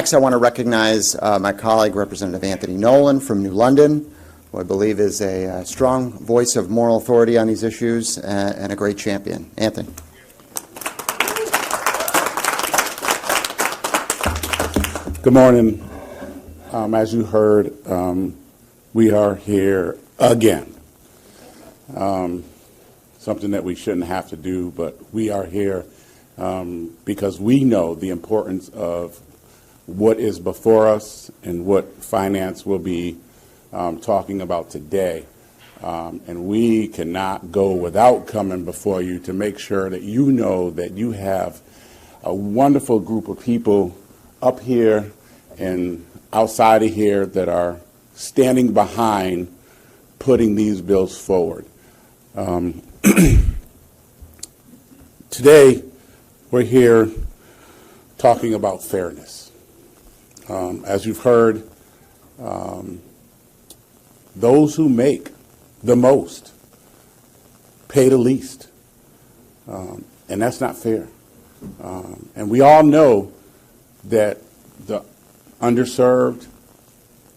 Next, I want to recognize my colleague, Representative Anthony Nolan from New London, who I believe is a strong voice of moral authority on these issues and a great champion. Anthony. Good morning. As you heard, we are here again. Something that we shouldn't have to do, but we are here because we know the importance of what is before us and what finance will be talking about today. And we cannot go without coming before you to make sure that you know that you have a wonderful group of people up here and outside of here that are standing behind putting these bills forward. Today, we're here talking about fairness. As you've heard, those who make the most pay the least, and that's not fair. And we all know that the underserved,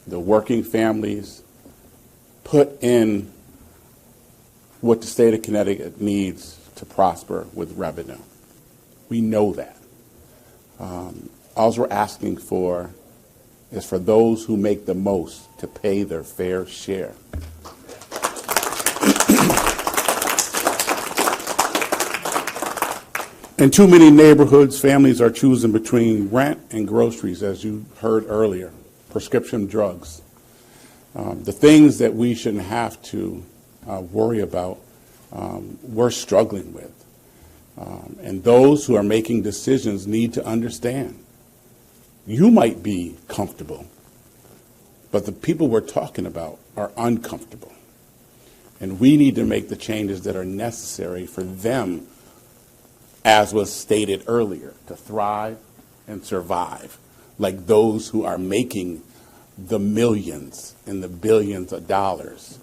the working families, put in what the state of Connecticut needs to prosper with revenue. We know that. All we're asking for is for those who make the most to pay their fair share. In too many neighborhoods, families are choosing between rent and groceries, as you heard earlier, prescription drugs. The things that we shouldn't have to worry about, we're struggling with. And those who are making decisions need to understand. You might be comfortable, but the people we're talking about are uncomfortable. And we need to make the changes that are necessary for them, as was stated earlier, to thrive and survive, like those who are making the millions and the billions of dollars.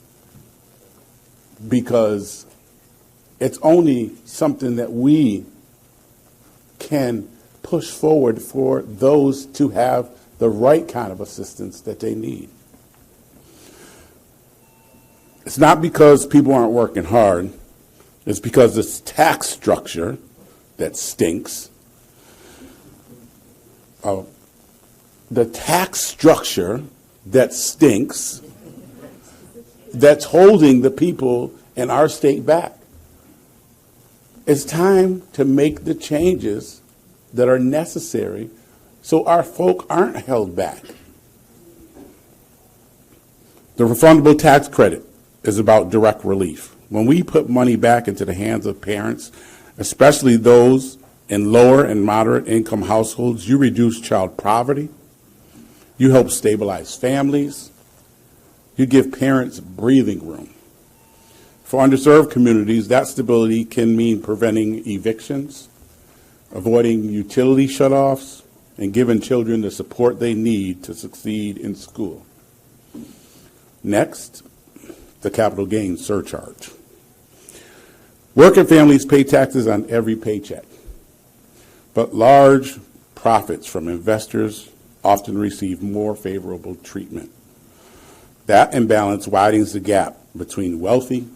Because it's only something that we can push forward for those to have the right kind of assistance that they need. It's not because people aren't working hard. It's because this tax structure that stinks. The tax structure that stinks, that's holding the people in our state back. It's time to make the changes that are necessary so our folk aren't held back. The refundable tax credit is about direct relief. When we put money back into the hands of parents, especially those in lower and moderate income households, you reduce child poverty, you help stabilize families, you give parents breathing room. For underserved communities, that stability can mean preventing evictions, avoiding utility shutoffs, and giving children the support they need to succeed in school. Next, the capital gains surcharge. Working families pay taxes on every paycheck, but large profits from investors often receive more favorable treatment. That imbalance widens the gap between wealthy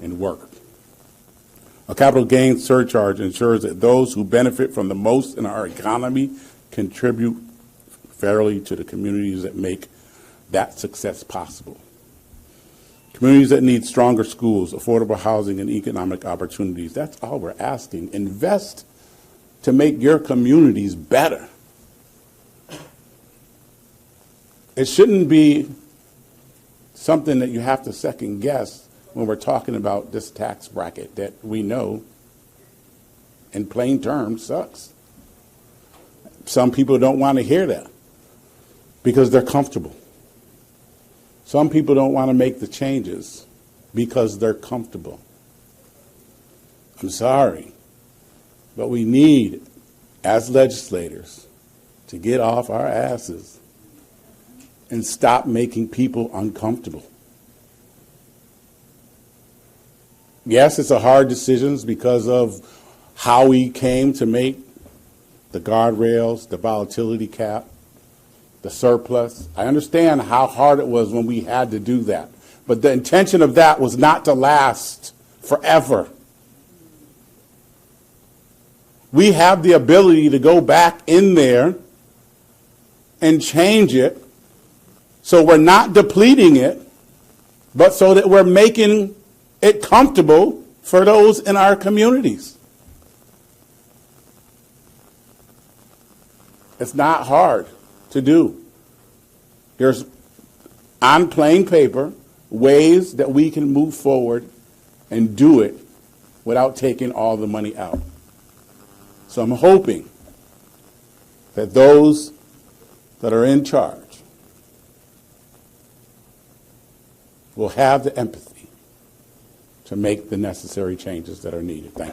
and work. A capital gains surcharge ensures that those who benefit from the most in our economy contribute fairly to the communities that make that success possible. Communities that need stronger schools, affordable housing, and economic opportunities. That's all we're asking. Invest to make your communities better. It shouldn't be something that you have to second guess when we're talking about this tax bracket that we know, in plain terms, sucks. Some people don't want to hear that because they're comfortable. Some people don't want to make the changes because they're comfortable. I'm sorry, but we need, as legislators, to get off our asses and stop making people uncomfortable. Yes, it's a hard decision because of how we came to make the guardrails, the volatility cap, the surplus. I understand how hard it was when we had to do that. But the intention of that was not to last forever. We have the ability to go back in there and change it so we're not depleting it, but so that we're making it comfortable for those in our communities. It's not hard to do. There's, on plain paper, ways that we can move forward and do it without taking all the money out. So I'm hoping that those that are in charge will have the empathy to make the necessary changes that are needed. Thank you.